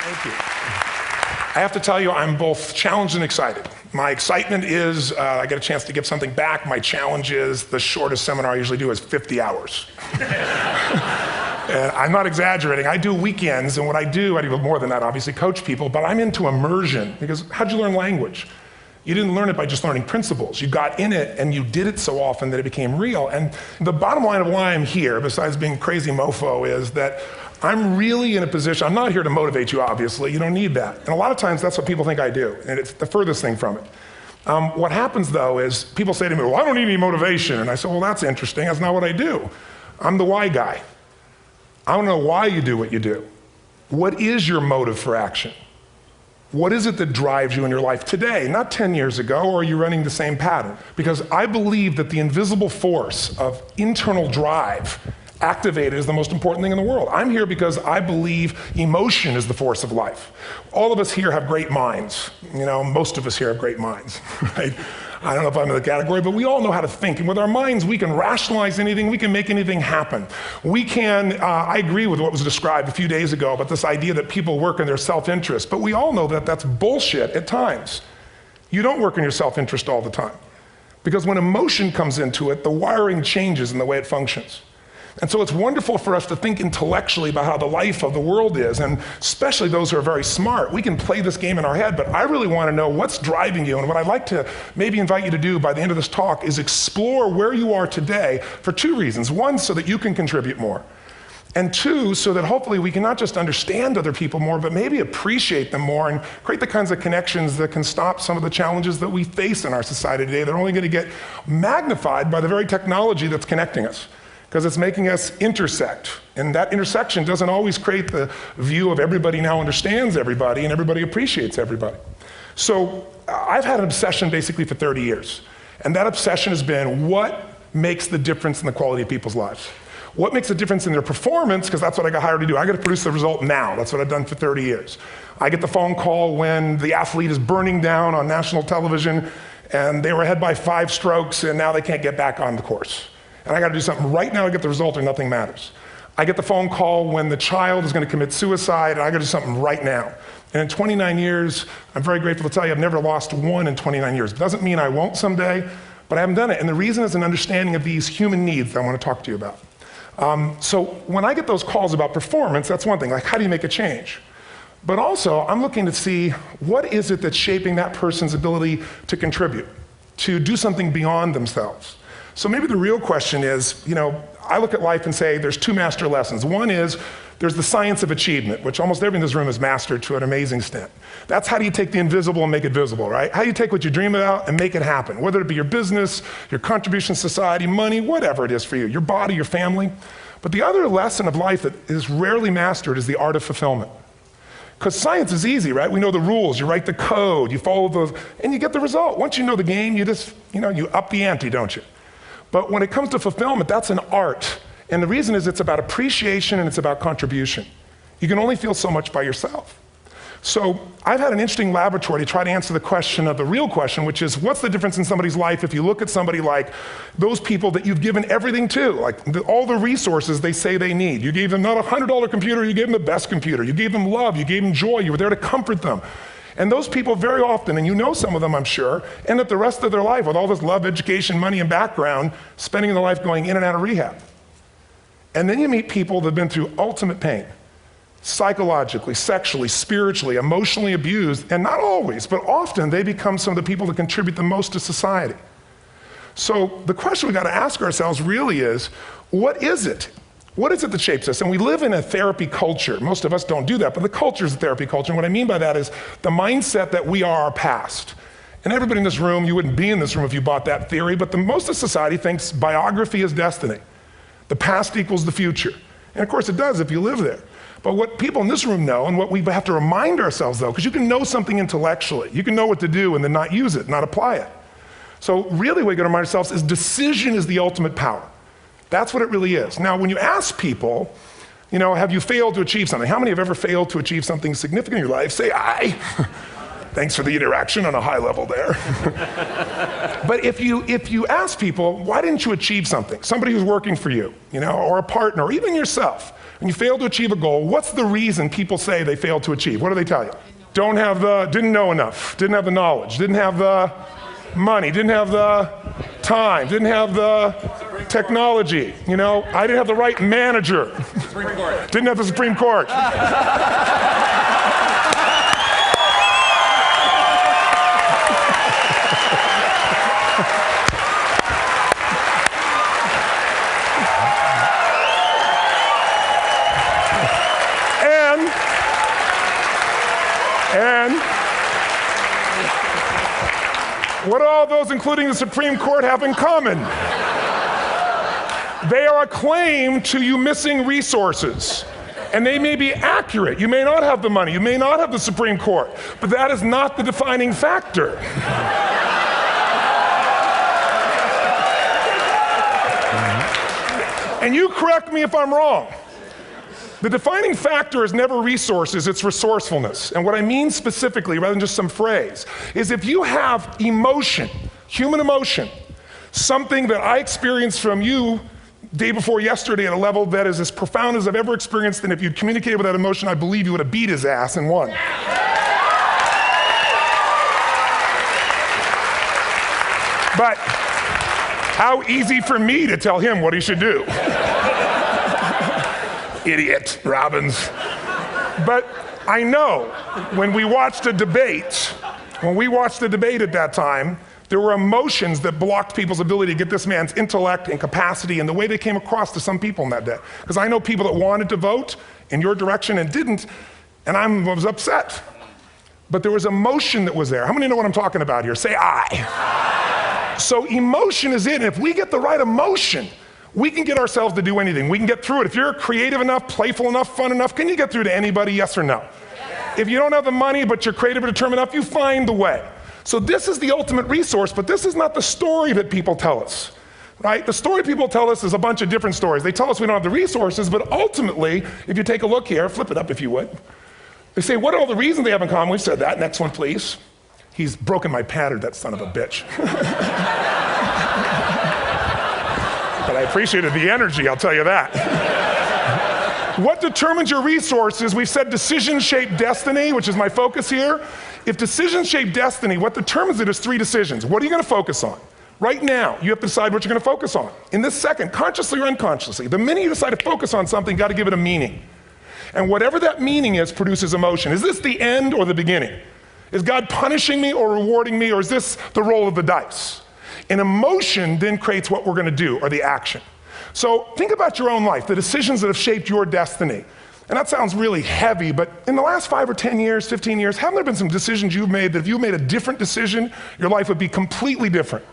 Thank you. I have to tell you, I'm both challenged and excited. My excitement is I get a chance to give something back. My challenge is the shortest seminar I usually do is 50 hours. And I'm not exaggerating. I do weekends, and what I do more than that, obviously, coach people, but I'm into immersion. Because how'd you learn language? You didn't learn it by just learning principles. You got in it, and you did it so often that it became real. And the bottom line of why I'm here, besides being crazy mofo, is that I'm really in a position, I'm not here to motivate you, obviously. You don't need that. And a lot of times, that's what people think I do, and it's the furthest thing from it. What happens, though, is people say to me, well, I don't need any motivation. And I say, well, that's interesting. That's not what I do. I'm the why guy. I don't know why you do what you do. What is your motive for action? What is it that drives you in your life today, not 10 years ago, or are you running the same pattern? Because I believe that the invisible force of internal drive activated is the most important thing in the world. I'm here because I believe emotion is the force of life. All of us here have great minds. You know, most of us here have great minds, right? I don't know if I'm in the category, but we all know how to think. And with our minds, we can rationalize anything. We can make anything happen. We can, I agree with what was described a few days ago about this idea that people work in their self-interest. But we all know that that's bullshit at times. You don't work in your self-interest all the time. Because when emotion comes into it, the wiring changes in the way it functions. And so it's wonderful for us to think intellectually about how the life of the world is, and especially those who are very smart. We can play this game in our head, but I really want to know what's driving you. And what I'd like to maybe invite you to do by the end of this talk is explore where you are today for two reasons. One, so that you can contribute more. And two, so that hopefully we can not just understand other people more, but maybe appreciate them more and create the kinds of connections that can stop some of the challenges that we face in our society today. They're only going to get magnified by the very technology that's connecting us, because it's making us intersect. And that intersection doesn't always create the view of everybody now understands everybody and everybody appreciates everybody. So I've had an obsession basically for 30 years. And that obsession has been what makes the difference in the quality of people's lives? What makes a difference in their performance? Because that's what I got hired to do. I got to produce the result now. That's what I've done for 30 years. I get the phone call when the athlete is burning down on national television and they were ahead by 5 strokes and now they can't get back on the course. And I got to do something right now to get the result or nothing matters. I get the phone call when the child is going to commit suicide, and I got to do something right now. And in 29 years, I'm very grateful to tell you I've never lost one in 29 years. It doesn't mean I won't someday, but I haven't done it. And the reason is an understanding of these human needs that I want to talk to you about. So when I get those calls about performance, that's one thing, like how do you make a change? But also, I'm looking to see what is it that's shaping that person's ability to contribute, to do something beyond themselves. So maybe the real question is, you know, I look at life and say there's 2 master lessons. One is there's the science of achievement, which almost everyone in this room has mastered to an amazing extent. That's how do you take the invisible and make it visible, right? How do you take what you dream about and make it happen, whether it be your business, your contribution to society, money, whatever it is for you, your body, your family. But the other lesson of life that is rarely mastered is the art of fulfillment. Because science is easy, right? We know the rules, you write the code, you follow those, and you get the result. Once you know the game, you just, you up the ante, don't you? But when it comes to fulfillment, that's an art. And the reason is it's about appreciation and it's about contribution. You can only feel so much by yourself. So I've had an interesting laboratory to try to answer the question of the real question, which is what's the difference in somebody's life if you look at somebody like those people that you've given everything to, like all the resources they say they need. You gave them not a $100 computer, you gave them the best computer. You gave them love, you gave them joy, you were there to comfort them. And those people very often, and you know some of them I'm sure, end up the rest of their life with all this love, education, money, and background, spending their life going in and out of rehab. And then you meet people that have been through ultimate pain, psychologically, sexually, spiritually, emotionally abused, and not always, but often they become some of the people that contribute the most to society. So the question we got to ask ourselves really is, what is it? What is it that shapes us? And we live in a therapy culture. Most of us don't do that, but the culture is a therapy culture. And what I mean by that is the mindset that we are our past. And everybody in this room, you wouldn't be in this room if you bought that theory, but most of society thinks biography is destiny. The past equals the future. And of course it does if you live there. But what people in this room know, and what we have to remind ourselves though, because you can know something intellectually, you can know what to do and then not use it, not apply it. So really what we got to remind ourselves is decision is the ultimate power. That's what it really is. Now, when you ask people, have you failed to achieve something? How many have ever failed to achieve something significant in your life? Say, I. Thanks for the interaction on a high level there. But if you ask people, why didn't you achieve something? Somebody who's working for you, or a partner, or even yourself. When you fail to achieve a goal, what's the reason people say they failed to achieve? What do they tell you? Didn't know enough, didn't have the knowledge, didn't have the money, didn't have the time, didn't have the technology. You know, I didn't have the right manager. Didn't have the Supreme Court. And what do all those, including the Supreme Court, have in common? They are a claim to you missing resources. And they may be accurate. You may not have the money. You may not have the Supreme Court. But that is not the defining factor. And you correct me if I'm wrong. The defining factor is never resources, it's resourcefulness. And what I mean specifically, rather than just some phrase, is if you have emotion, human emotion, something that I experienced from you day before yesterday at a level that is as profound as I've ever experienced, and if you'd communicated with that emotion, I believe you would have beat his ass and won. But how easy for me to tell him what he should do. Idiot, Robbins. But I know when we watched a debate, at that time, there were emotions that blocked people's ability to get this man's intellect and capacity and the way they came across to some people in that day. Because I know people that wanted to vote in your direction and didn't, and I was upset. But there was emotion that was there. How many know what I'm talking about here? Say I. So emotion is it, and if we get the right emotion, we can get ourselves to do anything. We can get through it. If you're creative enough, playful enough, fun enough, can you get through to anybody, yes or no? Yeah. If you don't have the money, but you're creative and determined enough, you find the way. So this is the ultimate resource, but this is not the story that people tell us, right? The story people tell us is a bunch of different stories. They tell us we don't have the resources, but ultimately, if you take a look here, flip it up if you would. They say, what are all the reasons they have in common? We've said that. Next one, please. He's broken my pattern, that son of a bitch. But I appreciated the energy, I'll tell you that. What determines your resources? We've said decisions shape destiny, which is my focus here. If decisions shape destiny, what determines it is 3 decisions. What are you going to focus on? Right now, you have to decide what you're going to focus on. In this second, consciously or unconsciously, the minute you decide to focus on something, you've got to give it a meaning. And whatever that meaning is produces emotion. Is this the end or the beginning? Is God punishing me or rewarding me, or is this the roll of the dice? And emotion then creates what we're going to do, or the action. So think about your own life, the decisions that have shaped your destiny. And that sounds really heavy, but in the last 5 or 10 years, 15 years, haven't there been some decisions you've made that if you made a different decision, your life would be completely different?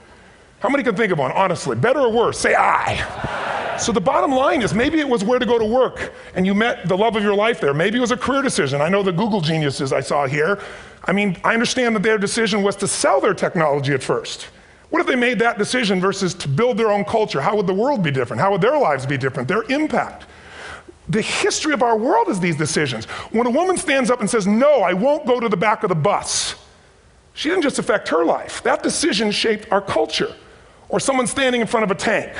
How many can think of one, honestly? Better or worse? Say I. So the bottom line is maybe it was where to go to work and you met the love of your life there. Maybe it was a career decision. I know the Google geniuses I saw here. I mean, I understand that their decision was to sell their technology at first. What if they made that decision versus to build their own culture? How would the world be different? How would their lives be different? Their impact. The history of our world is these decisions. When a woman stands up and says, no, I won't go to the back of the bus, she didn't just affect her life. That decision shaped our culture. Or someone standing in front of a tank.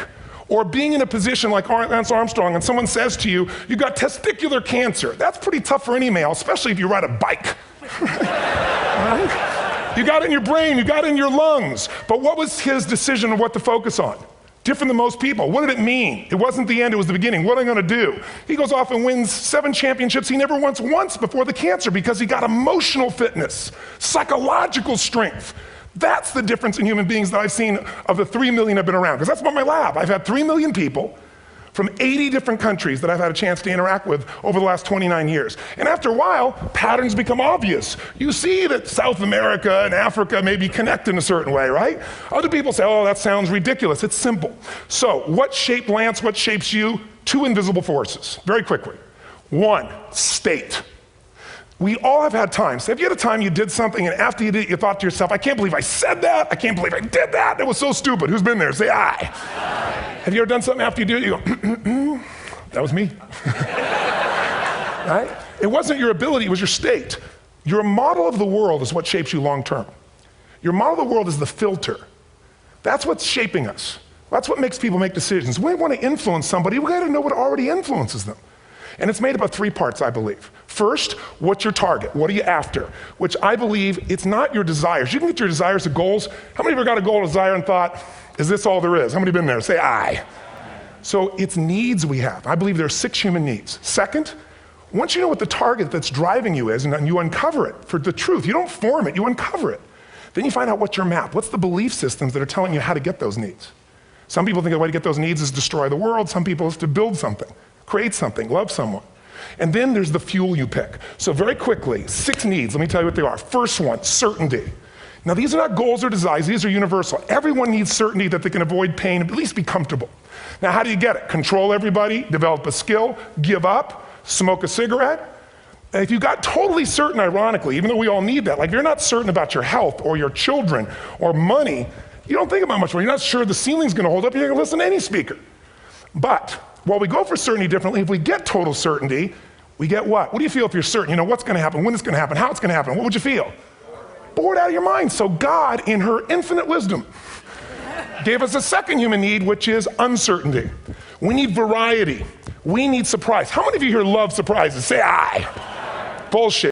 Or being in a position like Lance Armstrong and someone says to you, you got testicular cancer. That's pretty tough for any male, especially if you ride a bike. Right? You got it in your brain, you got it in your lungs. But what was his decision of what to focus on? Different than most people. What did it mean? It wasn't the end, it was the beginning. What am I gonna do? He goes off and wins 7 championships he never won once before the cancer because he got emotional fitness, psychological strength. That's the difference in human beings that I've seen of the 3 million I've been around. Because that's about my lab. I've had 3 million people from 80 different countries that I've had a chance to interact with over the last 29 years. And after a while, patterns become obvious. You see that South America and Africa may be connected in a certain way, right? Other people say, oh, that sounds ridiculous. It's simple. So what shaped Lance, what shapes you? 2 invisible forces, very quickly. 1, state. We all have had times. Have you had a time you did something and after you did it, you thought to yourself, I can't believe I said that. I can't believe I did that. That was so stupid. Who's been there? Say I. Have you ever done something after you did it, you go, that was me. Right? It wasn't your ability, it was your state. Your model of the world is what shapes you long term. Your model of the world is the filter. That's what's shaping us. That's what makes people make decisions. When we want to influence somebody, we gotta know what already influences them. And it's made up of 3 parts, I believe. First, what's your target? What are you after? Which I believe it's not your desires. You can get your desires to goals. How many of you got a goal, desire, and thought, is this all there is? How many been there? Say aye. So it's needs we have. I believe there are 6 human needs. Second, once you know what the target that's driving you is and you uncover it for the truth, you don't form it, you uncover it. Then you find out what's your map. What's the belief systems that are telling you how to get those needs? Some people think the way to get those needs is destroy the world. Some people is to build something, create something, love someone. And then there's the fuel you pick. So very quickly, 6 needs, let me tell you what they are. First one, certainty. Now these are not goals or desires, these are universal. Everyone needs certainty that they can avoid pain, at least be comfortable. Now how do you get it? Control everybody, develop a skill, give up, smoke a cigarette. And if you got totally certain, ironically, even though we all need that, like if you're not certain about your health or your children or money, you don't think about much more. You're not sure the ceiling's gonna hold up, you're gonna listen to any speaker. But while we go for certainty differently, if we get total certainty, we get what? What do you feel if you're certain? You know what's gonna happen, when it's gonna happen, how it's gonna happen, what would you feel? Bored out of your mind. So God, in her infinite wisdom, gave us a second human need, which is uncertainty. We need variety. We need surprise. How many of you here love surprises? Say aye. Bullshit.